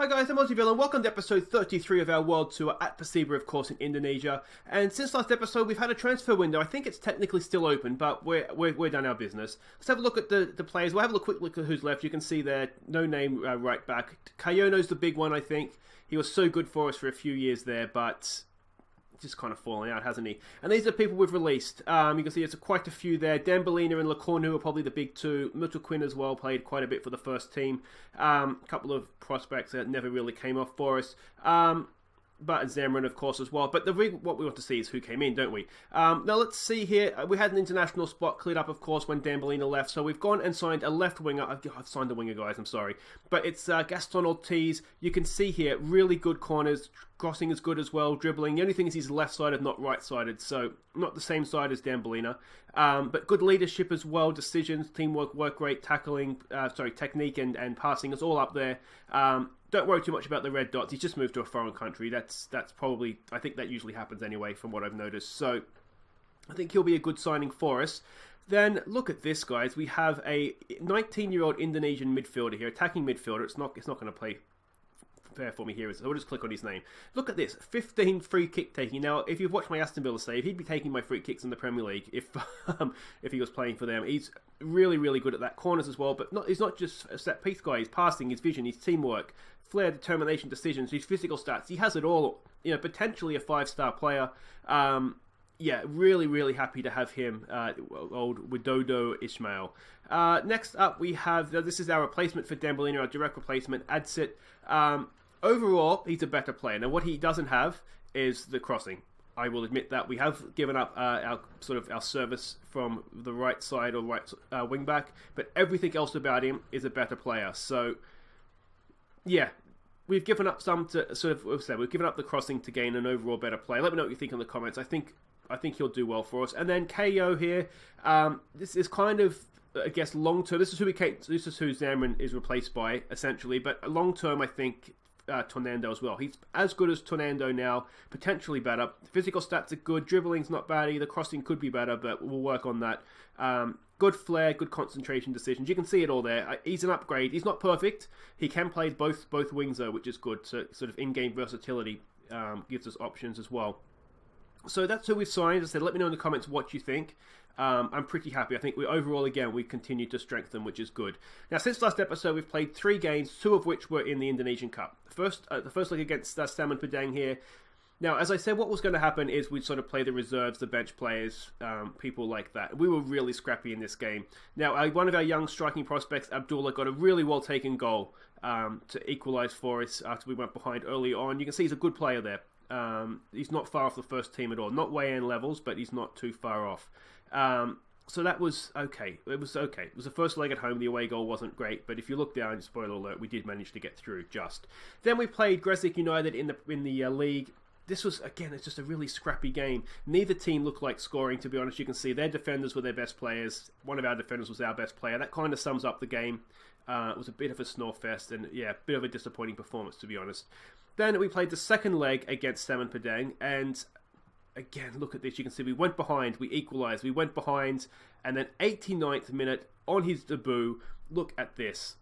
guys, I'm Aussie and welcome to episode 33 of our World Tour at Persiba, of course, in Indonesia. And since last episode, we've had a transfer window. I think it's technically still open, but we're done our business. Let's have a look at the players. We'll have a quick look at who's left. You can see there, no name right back. Kayono's the big one, I think. He was so good for us for a few years there, but just kind of falling out, hasn't he? And these are people we've released. You can see there's quite a few there. Dambolina and Lacornu are probably the big two. Mutuquin as well, played quite a bit for the first team. A couple of prospects that never really came off for us. But Zamran, of course, as well. But what we want to see is who came in, don't we? Now, let's see here. We had an international spot cleared up, of course, when Dambolina left. So we've gone and signed a left winger. I've signed a winger, guys. I'm sorry. But it's Gaston Ortiz. You can see here, really good corners. Crossing is good as well. Dribbling. The only thing is he's left-sided, not right-sided. So not the same side as Dambolina. But good leadership as well. Decisions, teamwork, work rate, tackling, technique and passing is all up there. Don't worry too much about the red dots. He's just moved to a foreign country. That's probably, I think that usually happens anyway from what I've noticed. So I think he'll be a good signing for us. Then look at this, guys. We have a 19-year-old Indonesian midfielder here, attacking midfielder. It's not going to play fair for me here, so we'll just click on his name. Look at this, 15 free kick taking. Now, if you've watched my Aston Villa save, he'd be taking my free kicks in the Premier League if he was playing for them. He's really, really good at that corners as well, but he's not just a set piece guy. He's passing, his vision, his teamwork, flair, determination, decisions, his physical stats. He has it all. You know, potentially a 5-star player. Yeah, really, really happy to have him, old Widodo Ismail. Next up, we have, this is our replacement for Dambolina, our direct replacement, Adsit. Overall, he's a better player. Now, what he doesn't have is the crossing. I will admit that. We have given up our service from the right side or right wing back, but everything else about him is a better player. So, yeah, we've given up some to we've given up the crossing to gain an overall better player. Let me know what you think in the comments. I think he'll do well for us. And then KO here. This is kind of, I guess, long term. This is who Zamran is replaced by, essentially. But long term, I think Tornando as well. He's as good as Tornando now, potentially better. Physical stats are good. Dribbling's not bad either. Crossing could be better, but we'll work on that. Good flair, good concentration decisions. You can see it all there. He's an upgrade. He's not perfect. He can play both wings though, which is good. So sort of in-game versatility gives us options as well. So that's who we've signed. As I said, let me know in the comments what you think. I'm pretty happy. I think we continue to strengthen, which is good. Now, since last episode, we've played 3 games, 2 of which were in the Indonesian Cup. The first leg against Salmon Padang here. Now, as I said, what was going to happen is we'd sort of play the reserves, the bench players, people like that. We were really scrappy in this game. Now, one of our young striking prospects, Abdullah, got a really well-taken goal to equalise for us after we went behind early on. You can see he's a good player there. He's not far off the first team at all. Not way-in levels, but he's not too far off. So that was okay. It was okay. It was the first leg at home. The away goal wasn't great, but if you look down, spoiler alert, we did manage to get through just. Then we played Gresik United in the league. This was, again, it's just a really scrappy game. Neither team looked like scoring, to be honest. You can see their defenders were their best players. One of our defenders was our best player. That kind of sums up the game. It was a bit of a snore fest and, yeah, a bit of a disappointing performance, to be honest. Then we played the second leg against Salmon Padang, and again, look at this. You can see we went behind, we equalised, we went behind, and then 89th minute on his debut, look at this.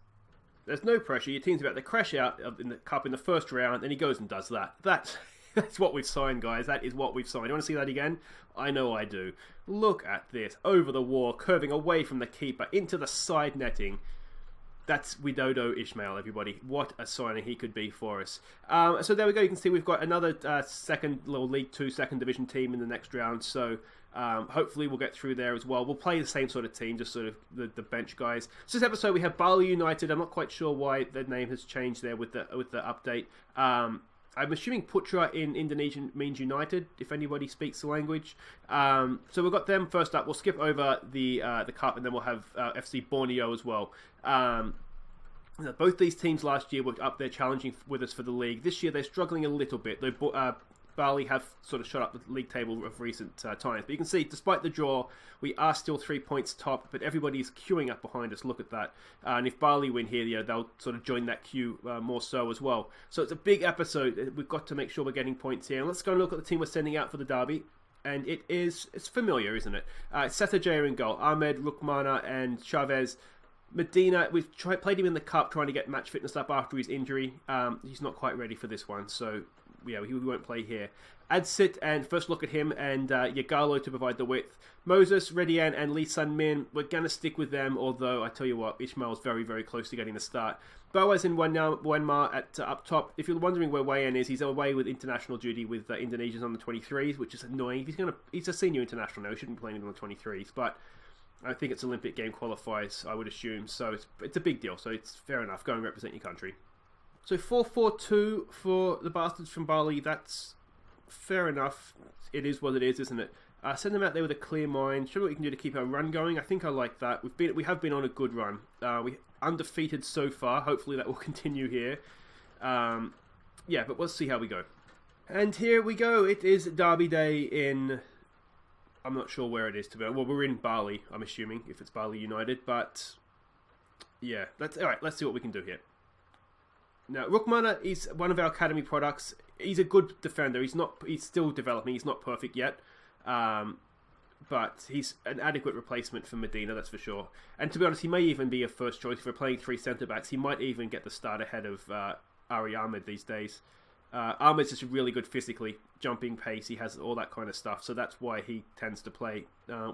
There's no pressure. Your team's about to crash out in the cup in the first round, and he goes and does that. That's what we've signed, guys. That is what we've signed. You want to see that again? I know I do. Look at this. Over the wall, curving away from the keeper, into the side netting. That's Widodo Ismail, everybody. What a signing he could be for us. So there we go. You can see we've got another League 2 second division team in the next round. So hopefully we'll get through there as well. We'll play the same sort of team, just sort of the bench guys. So this episode we have Bali United. I'm not quite sure why the name has changed there with the update. I'm assuming Putra in Indonesian means United, if anybody speaks the language. So we've got them first up. We'll skip over the cup, and then we'll have FC Borneo as well. Both these teams last year were up there challenging with us for the league. This year they're struggling a little bit. Bali have sort of shot up the league table of recent times. But you can see, despite the draw, we are still 3 points top, but everybody's queuing up behind us. Look at that. And if Bali win here, they'll sort of join that queue more so as well. So it's a big episode. We've got to make sure we're getting points here. And let's go and look at the team we're sending out for the derby. And it's familiar, isn't it? Sethajer in goal. Ahmed, Rukmana, and Chavez. Medina, we've played him in the cup, trying to get match fitness up after his injury. He's not quite ready for this one, so yeah, he won't play here. Adsit, and first look at him, and Yagalo to provide the width. Moses, Redian, and Lee Sun Min, we're going to stick with them, although I tell you what, Ishmael's very, very close to getting the start. Boaz and Wanmar at up top. If you're wondering where Wayan is, he's away with international duty with Indonesians on the 23s, which is annoying. He's a senior international now, he shouldn't be playing on the 23s, but I think it's Olympic game qualifiers, I would assume, so it's a big deal, so it's fair enough. Go and represent your country. So 4-4-2 for the Bastards from Bali, that's fair enough. It is what it is, isn't it? Send them out there with a clear mind. Show me what we can do to keep our run going. I think I like that. We have been on a good run. We undefeated so far. Hopefully that will continue here. Yeah, but we'll see how we go. And here we go. It is Derby Day in... I'm not sure where it is to be. Well, we're in Bali, I'm assuming, if it's Bali United. But yeah, all right. Let's see what we can do here. Now, Rukmana is one of our academy products. He's a good defender. He's still developing. He's not perfect yet. But he's an adequate replacement for Medina, that's for sure. And to be honest, he may even be a first choice. If we're playing 3 centre-backs, he might even get the start ahead of Ari Ahmed these days. Ahmed's just really good physically, jumping pace, he has all that kind of stuff, so that's why he tends to play.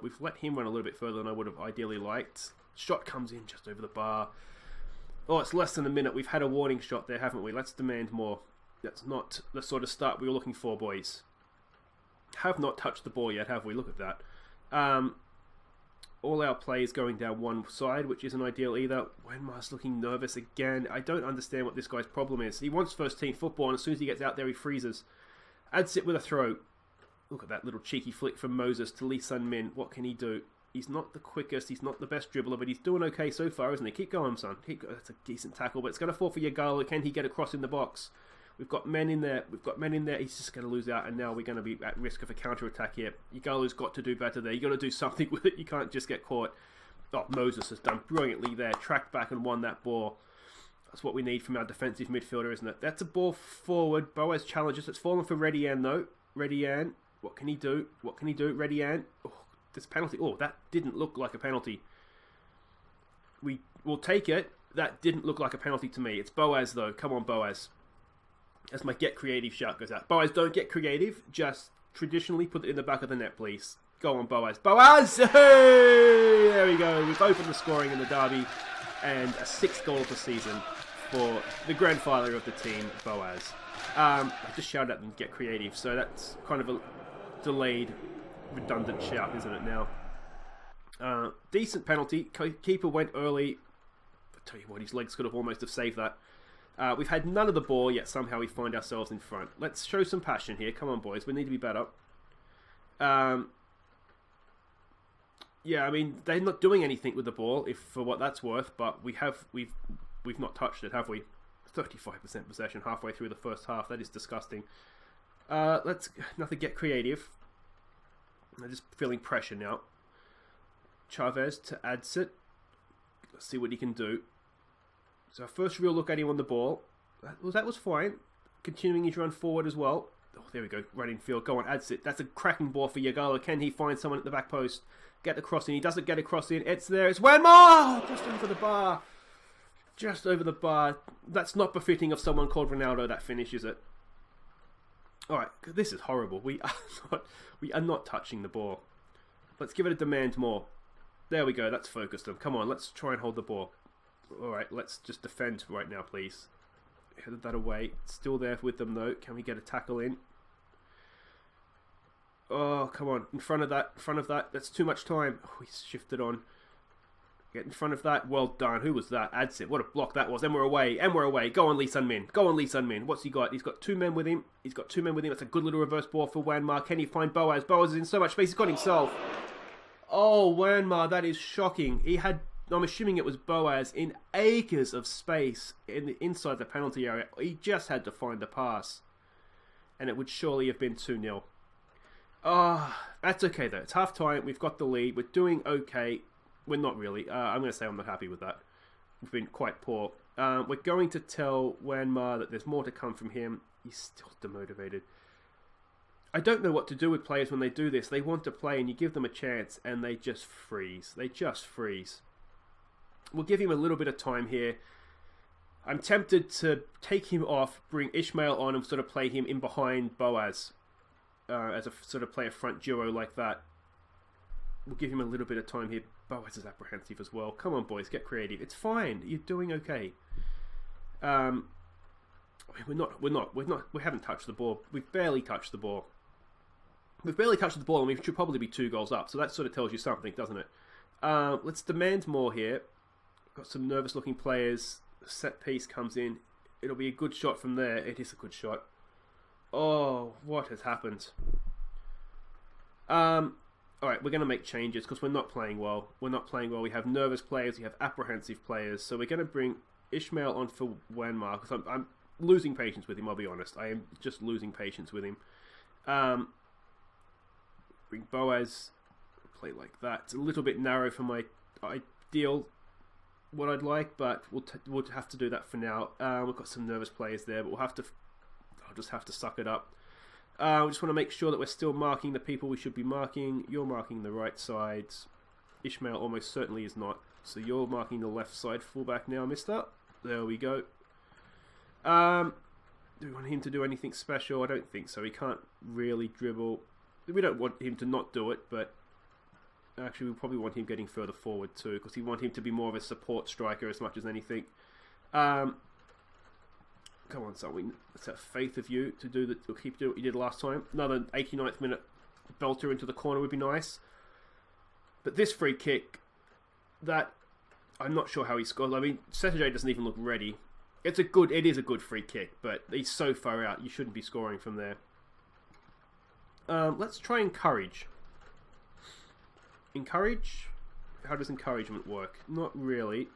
We've let him run a little bit further than I would have ideally liked. Shot comes in just over the bar. Oh, it's less than a minute. We've had a warning shot there, haven't we? Let's demand more. That's not the sort of start we were looking for, boys. Have not touched the ball yet, have we? Look at that. All our play is going down one side, which isn't ideal either. Wenmar's looking nervous again. I don't understand what this guy's problem is. He wants first team football, and as soon as he gets out there, he freezes. Adsit with a throw. Look at that little cheeky flick from Moses to Lee Sun Min. What can he do? He's not the quickest, he's not the best dribbler, but he's doing okay so far, isn't he? Keep going, son. That's a decent tackle, but it's going to fall for Yagalo. Can he get across in the box? We've got men in there. He's just going to lose out, and now we're going to be at risk of a counter-attack here. Yagalo's got to do better there. You've got to do something with it. You can't just get caught. Oh, Moses has done brilliantly there. Tracked back and won that ball. That's what we need from our defensive midfielder, isn't it? That's a ball forward. Boaz challenges. It's fallen for Redian, though. Redian. What can he do? What can he do? Redian. Oh, this penalty. Oh, that didn't look like a penalty. We will take it. That didn't look like a penalty to me. It's Boaz, though. Come on, Boaz. As my get creative shout goes out. Boaz, don't get creative. Just traditionally put it in the back of the net, please. Go on, Boaz. Boaz! Hey! There we go. We've opened the scoring in the derby. And a 6th goal of the season for the grandfather of the team, Boaz. I just shouted at them, get creative. So that's kind of a delayed, redundant shout, isn't it now? Decent penalty. Keeper went early. I tell you what, his legs could have almost have saved that. We've had none of the ball, yet somehow we find ourselves in front. Let's show some passion here. Come on, boys. We need to be better. Yeah, I mean, they're not doing anything with the ball, if for what that's worth, but we've not touched it, have we? 35% possession halfway through the first half. That is disgusting. Let's nothing get creative. I'm just feeling pressure now. Chavez to Adsit. Let's see what he can do. So our first real look at him on the ball. That was fine. Continuing his run forward as well. Oh, there we go. Right in field. Go on, Adsit. That's a cracking ball for Yagalo. Can he find someone at the back post? Get the cross in. He doesn't get a cross in. It's there. It's Wanmar! Just over the bar. Just over the bar. That's not befitting of someone called Ronaldo. That finishes it. Alright, this is horrible. We are not touching the ball. Let's give it a demand more. There we go. That's focused them. Come on, let's try and hold the ball. Alright, let's just defend right now, please. Headed that away. Still there with them, though. Can we get a tackle in? Oh, come on. In front of that. That's too much time. Oh, he's shifted on. Get in front of that. Well done. Who was that? Adsit. What a block that was. And we're away. Go on, Lee Sun Min. What's he got? He's got 2 men with him. That's a good little reverse ball for Wanmar. Can he find Boaz? Boaz is in so much space. He's got himself. Oh, Wanmar. That is shocking. I'm assuming it was Boaz in acres of space inside the penalty area. He just had to find the pass. And it would surely have been 2-0. That's okay though. It's half time. We've got the lead. We're doing okay. We're not really. I'm going to say I'm not happy with that. We've been quite poor. We're going to tell Wanmar that there's more to come from him. He's still demotivated. I don't know what to do with players when they do this. They want to play and you give them a chance and they just freeze. We'll give him a little bit of time here. I'm tempted to take him off, bring Ishmael on, and sort of play him in behind Boaz. As a sort of play a front duo like that. We'll give him a little bit of time here. Boaz is apprehensive as well. Come on, boys, get creative. It's fine. You're doing okay. We haven't touched the ball. We've barely touched the ball. We've barely touched the ball, and we should probably be 2 goals up. So that sort of tells you something, doesn't it? Let's demand more here. Got some nervous-looking players. Set piece comes in. It'll be a good shot from there. It is a good shot. Oh, what has happened? Alright, we're going to make changes because we're not playing well. We're not playing well. We have nervous players. We have apprehensive players. So we're going to bring Ishmael on for Wanmar because I'm losing patience with him, I'll be honest. I am just losing patience with him. Bring Boaz. Play like that. It's a little bit narrow for my ideal, what I'd like, but we'll have to do that for now. We've got some nervous players there, but I'll just have to suck it up. We just want to make sure that we're still marking the people we should be marking. You're marking the right sides. Ishmael almost certainly is not. So you're marking the left side fullback now, mister. There we go. Do we want him to do anything special? I don't think so. He can't really dribble. We don't want him to not do it, but actually we probably want him getting further forward too, because we want him to be more of a support striker as much as anything. Come on, son. Let's have faith of you to keep doing what you did last time. Another 89th minute belter into the corner would be nice. But this free kick, that I'm not sure how he scored. I mean, Saturday doesn't even look ready. It is a good free kick, but he's so far out. You shouldn't be scoring from there. Let's try encourage. Encourage? How does encouragement work? Not really.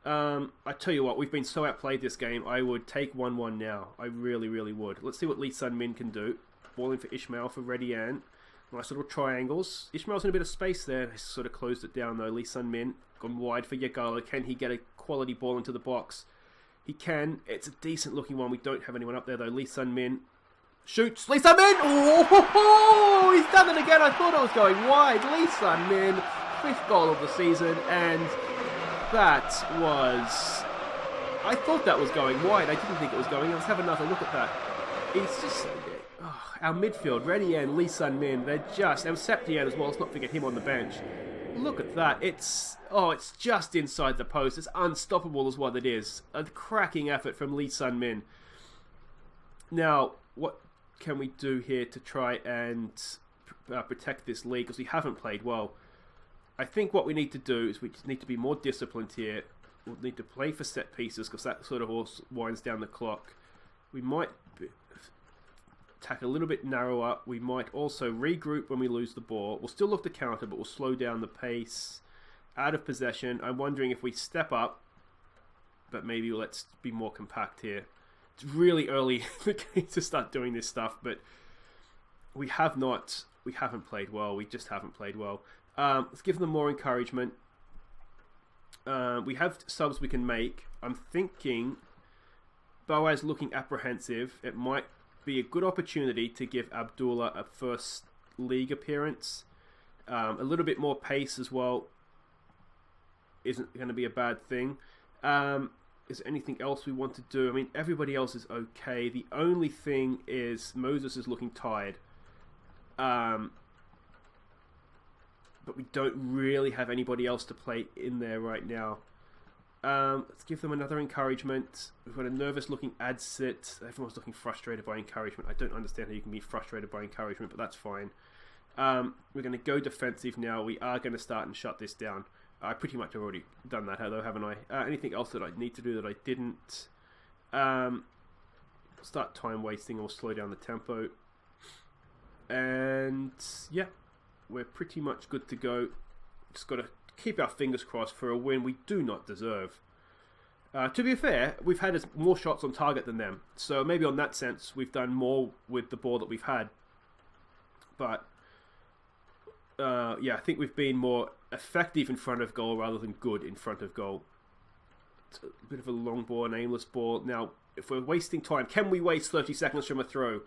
I tell you what, we've been so outplayed this game, I would take 1-1 now. I really, really would. Let's see what Lee Sun Min can do. Ball in for Ishmael for Reddy Ann. Nice little triangles. Ishmael's in a bit of space there. He's sort of closed it down though. Lee Sun Min gone wide for Yagala. Can he get a quality ball into the box? He can. It's a decent looking one. We don't have anyone up there though. Lee Sun Min shoots. Lee Sun Min! Oh, he's done it again. I thought it was going wide. Lee Sun Min, 5th goal of the season, and that was... I thought that was going wide. I didn't think it was going. Let's have another look at that. It's just... our midfield, Reddy and Lee Sun Min, they're just... And Septian as well, let's not forget him on the bench. Look at that. It's just inside the post. It's unstoppable is what it is. A cracking effort from Lee Sun Min. Now, what can we do here to try and protect this lead? Because we haven't played well. I think what we need to do is we just need to be more disciplined here. We'll need to play for set pieces because that sort of also winds down the clock. We might attack a little bit narrower. We might also regroup when we lose the ball. We'll still look to counter, but we'll slow down the pace. Out of possession. I'm wondering if we step up, but maybe let's be more compact here. It's really early to start doing this stuff, but we haven't played well. We just haven't played well. Let's give them more encouragement. We have subs we can make. I'm thinking Boaz looking apprehensive. It might be a good opportunity to give Abdullah a first league appearance. A little bit more pace as well isn't going to be a bad thing. Is there anything else we want to do? I mean, everybody else is okay. The only thing is Moses is looking tired. But we don't really have anybody else to play in there right now. Let's give them another encouragement. We've got a nervous-looking Adsit. Everyone's looking frustrated by encouragement. I don't understand how you can be frustrated by encouragement, but that's fine. We're going to go defensive now. We are going to start and shut this down. I pretty much have already done that, though, haven't I? Anything else that I need to do that I didn't? Start time wasting or slow down the tempo. And, yeah. We're pretty much good to go. Just got to keep our fingers crossed for a win we do not deserve. To be fair, we've had more shots on target than them. So maybe on that sense, we've done more with the ball that we've had. But, yeah, I think we've been more effective in front of goal rather than good in front of goal. It's a bit of a long ball, an aimless ball. Now, if we're wasting time, can we waste 30 seconds from a throw?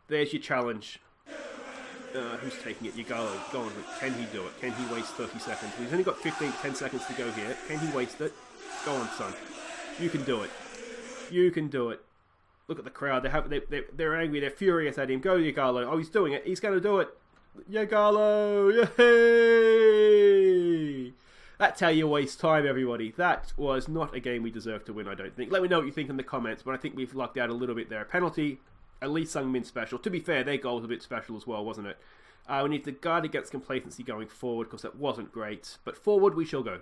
There's your challenge. Who's taking it? Yagalo. Go on. Can he do it? Can he waste 30 seconds? He's only got 10 seconds to go here. Can he waste it? Go on, son. You can do it. You can do it. Look at the crowd. They're angry. They're furious at him. Go, Yagalo. Oh, he's doing it. He's going to do it. Yagalo. Yay! That's how you waste time, everybody. That was not a game we deserved to win, I don't think. Let me know what you think in the comments, but I think we've lucked out a little bit there. Penalty. At least Sungmin special. To be fair, their goal was a bit special as well, wasn't it? We need to guard against complacency going forward because that wasn't great. But forward we shall go.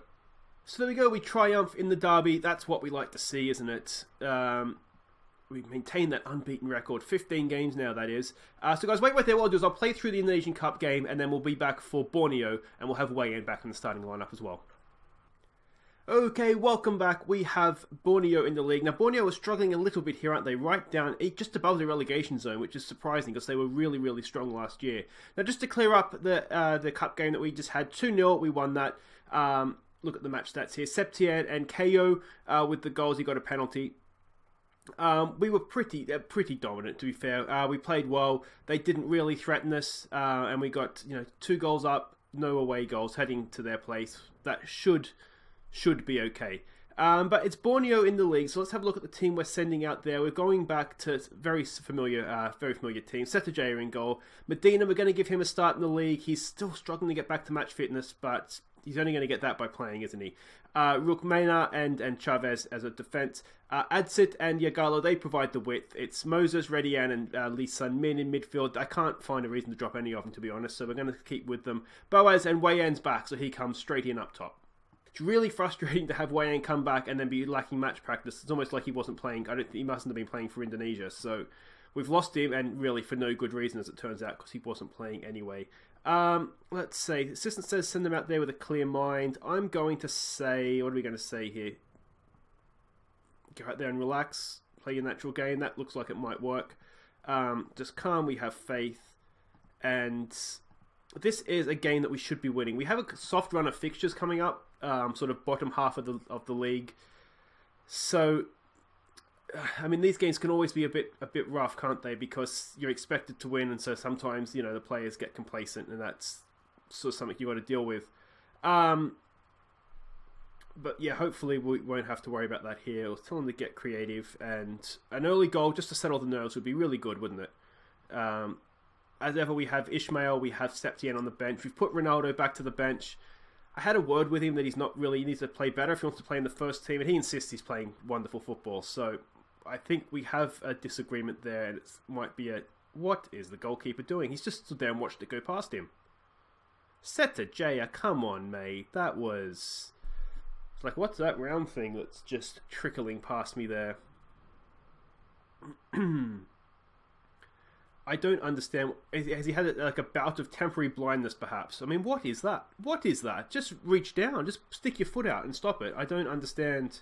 So there we go. We triumph in the derby. That's what we like to see, isn't it? We maintain that unbeaten record. 15 games now, that is. So guys, wait there. What I'll do is I'll play through the Indonesian Cup game and then we'll be back for Borneo and we'll have Wei-Yan back in the starting lineup as well. Okay, welcome back. We have Borneo in the league. Now, Borneo are struggling a little bit here, aren't they? Right down, just above the relegation zone, which is surprising because they were really, really strong last year. Now, just to clear up the cup game that we just had, 2-0, we won that. Look at the match stats here. Septien and KO with the goals. He got a penalty. We were pretty dominant, to be fair. We played well. They didn't really threaten us, and we got 2 goals up, no away goals heading to their place. That should be okay. But it's Borneo in the league, so let's have a look at the team we're sending out there. We're going back to very familiar team. Setajaya in goal. Medina, we're going to give him a start in the league. He's still struggling to get back to match fitness, but he's only going to get that by playing, isn't he? Rukmena and Chavez as a defence. Adsit and Yagalo, they provide the width. It's Moses, Redian and Lee Sun-min in midfield. I can't find a reason to drop any of them, to be honest, so we're going to keep with them. Boaz and Wei-Yan's back, so he comes straight in up top. It's really frustrating to have Wei-Yan come back and then be lacking match practice. It's almost like he wasn't playing. He mustn't have been playing for Indonesia. So we've lost him, and really for no good reason, as it turns out, because he wasn't playing anyway. Let's say the assistant says send them out there with a clear mind. I'm going to say, what are we going to say here? Go out there and relax, play your natural game. That looks like it might work. Just calm. We have faith, and this is a game that we should be winning. We have a soft run of fixtures coming up. Sort of bottom half of the league. So, I mean, these games can always be a bit rough, can't they? Because you're expected to win, and so sometimes the players get complacent, and that's sort of something you got to deal with. But yeah, hopefully we won't have to worry about that here. I'll tell them to get creative, and an early goal just to settle the nerves would be really good, wouldn't it? As ever, we have Ishmael, we have Septien on the bench. We've put Ronaldo back to the bench. I had a word with him that he needs to play better if he wants to play in the first team, and he insists he's playing wonderful football. So I think we have a disagreement there, and it might be what is the goalkeeper doing? He's just stood there and watched it go past him. Setajaya, come on, mate. That was... It's like, what's that round thing that's just trickling past me there? I don't understand. Has he had like a bout of temporary blindness, perhaps? I mean, what is that? What is that? Just reach down. Just stick your foot out and stop it. I don't understand.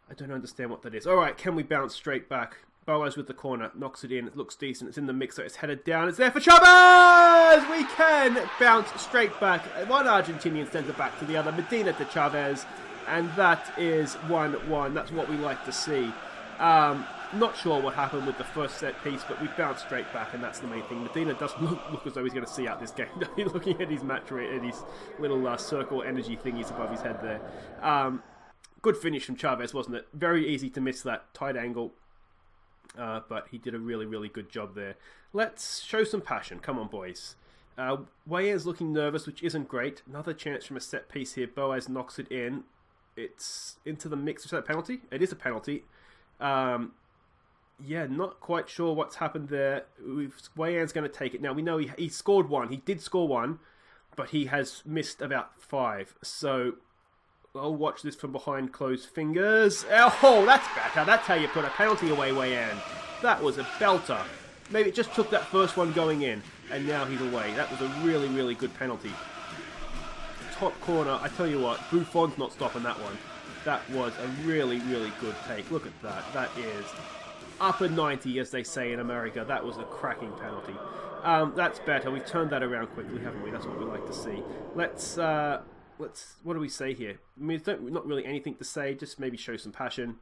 I don't understand what that is. All right, can we bounce straight back? Boaz with the corner. Knocks it in. It looks decent. It's in the mixer. It's headed down. It's there for Chavez! We can bounce straight back. One Argentinian sends it back to the other. Medina to Chavez. And that is 1-1. That's what we like to see. Not sure what happened with the first set piece, but we bounced straight back, and that's the main thing. Medina doesn't look as though he's going to see out this game. He's looking at his match rate and his little circle energy thingies above his head there. Good finish from Chavez, wasn't it? Very easy to miss that tight angle, but he did a really, really good job there. Let's show some passion. Come on, boys. Wei-Yan's looking nervous, which isn't great. Another chance from a set piece here. Boaz knocks it in. It's into the mix. Is that a penalty? It is a penalty. Yeah, not quite sure what's happened there. Wei-Yan's going to take it. Now, we know he scored one. He did score one, but he has missed about 5. So, I'll watch this from behind closed fingers. Oh, that's better. That's how you put a penalty away, Wei-Yan. That was a belter. Maybe it just took that first one going in, and now he's away. That was a really, really good penalty. Top corner, I tell you what, Buffon's not stopping that one. That was a really, really good take. Look at that. That is upper 90, as they say in America. That was a cracking penalty. That's better. We've turned that around quickly, haven't we? That's what we like to see. Let's what do we say here? I mean, not really anything to say. Just maybe show some passion.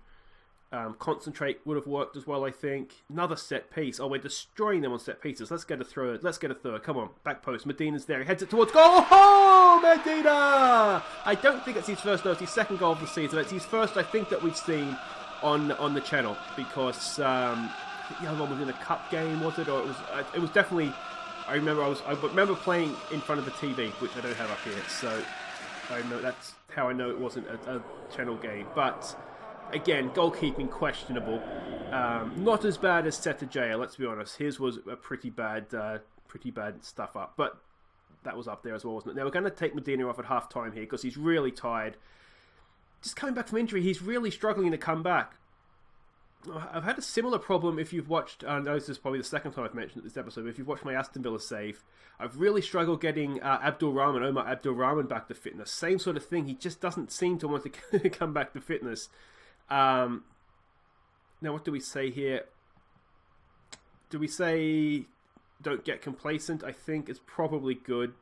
Concentrate would have worked as well, I think. Another set piece. Oh, we're destroying them on set pieces. Let's get a third. Let's get a third. Come on, back post. Medina's there. He heads it towards goal. Oh, Medina! I don't think it's his first. No, it's his second goal of the season. It's his first, I think, that we've seen on the channel, because the other one was in a cup game, was it? Or it was definitely. I remember playing in front of the TV, which I don't have up here. So I know that's how I know it wasn't a channel game, but. Again, goalkeeping questionable. Not as bad as Setagea, let's be honest. His was a pretty bad stuff up, but that was up there as well, wasn't it? Now we're going to take Medina off at half time here because he's really tired. Just coming back from injury, he's really struggling to come back. I've had a similar problem if you've watched, I know this is probably the second time I've mentioned this episode, but if you've watched my Aston Villa save, I've really struggled getting Omar Abdul Rahman back to fitness. Same sort of thing, he just doesn't seem to want to come back to fitness. Now, what do we say here? Do we say don't get complacent? I think is probably good.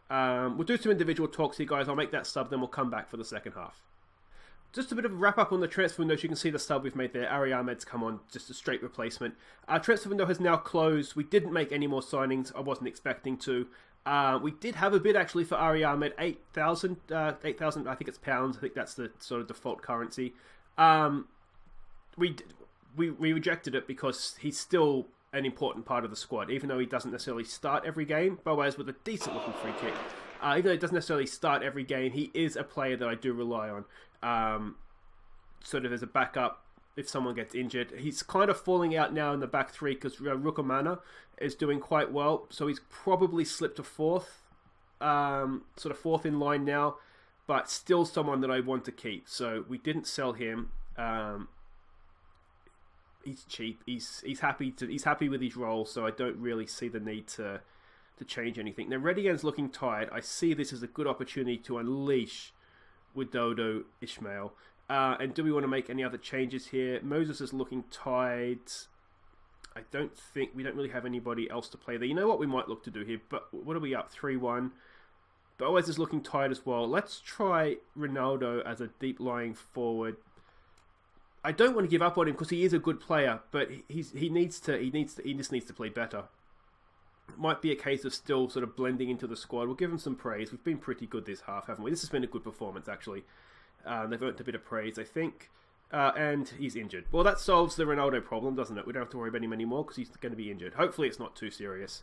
We'll do some individual talks here, guys. I'll make that sub, then we'll come back for the second half. Just a bit of a wrap up on the transfer window. You can see the sub we've made there. Ari Ahmed's come on, just a straight replacement. Our transfer window has now closed. We didn't make any more signings. I wasn't expecting to. We did have a bid actually for Ari Ahmed, 8,000, I think it's pounds. I think that's the sort of default currency. We rejected it because he's still an important part of the squad, even though he doesn't necessarily start every game. Boaz with a decent looking free kick. Even though he doesn't necessarily start every game, he is a player that I do rely on. Sort of as a backup if someone gets injured. He's kind of falling out now in the back three because Rukamana is doing quite well. So he's probably slipped to fourth, sort of fourth in line now. But still someone that I want to keep. So we didn't sell him. He's cheap. He's happy with his role. So I don't really see the need to change anything. Now Redigan's looking tired. I see this as a good opportunity to unleash Widodo Ismail. And do we want to make any other changes here? Moses is looking tired. I don't think we don't really have anybody else to play there. You know what we might look to do here? But what are we up 3-1? Boaz is looking tired as well. Let's try Ronaldo as a deep lying forward. I don't want to give up on him because he is a good player, but he just needs to play better. It might be a case of still sort of blending into the squad. We'll give him some praise. We've been pretty good this half, haven't we? This has been a good performance actually. They've earned a bit of praise, I think. And he's injured. Well, that solves the Ronaldo problem, doesn't it? We don't have to worry about him anymore because he's going to be injured. Hopefully it's not too serious.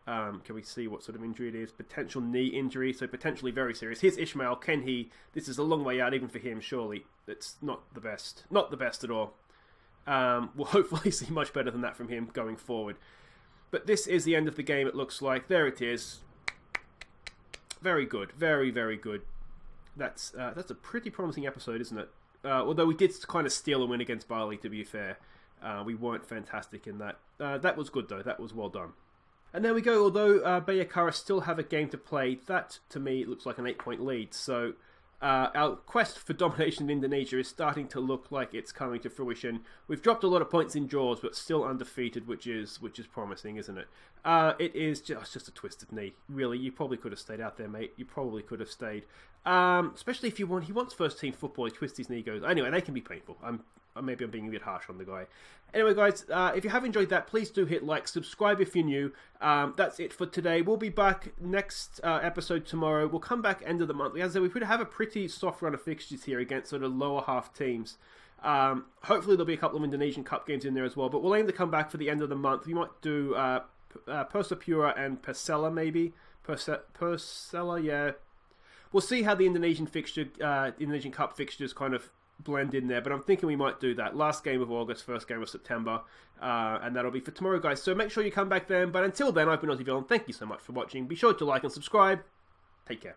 Can we see what sort of injury it is? Potential knee injury, so potentially very serious. Here's Ishmael. Can he? This is a long way out, even for him, surely. It's not the best. Not the best at all. We'll hopefully see much better than that from him going forward. But this is the end of the game, it looks like. There it is. Very good. Very, very good. That's a pretty promising episode, isn't it? Although we did kind of steal a win against Bali, to be fair. We weren't fantastic in that. That was good, though. That was well done. And there we go. Although Bayakara still have a game to play, that, to me, looks like an 8-point lead. So our quest for domination in Indonesia is starting to look like it's coming to fruition. We've dropped a lot of points in draws, but still undefeated, which is promising, isn't it? It is just a twisted knee. Really, you probably could have stayed out there, mate. You probably could have stayed. Especially if he wants first team football, he twists his knee, goes. Anyway, they can be painful. Maybe I'm being a bit harsh on the guy. Anyway, guys, if you have enjoyed that, please do hit like, subscribe if you're new. That's it for today. We'll be back next episode tomorrow. We'll come back end of the month. As I said, we could have a pretty soft run of fixtures here against sort of lower half teams. Hopefully there'll be a couple of Indonesian Cup games in there as well. But we'll aim to come back for the end of the month. We might do Persipura and Persela, maybe. Persela, yeah. We'll see how the Indonesian Cup fixtures kind of blend in there, but I'm thinking we might do that. Last game of August, first game of September, and that'll be for tomorrow, guys. So make sure you come back then. But until then, I've been Aussie Villain. Thank you so much for watching. Be sure to like and subscribe. Take care.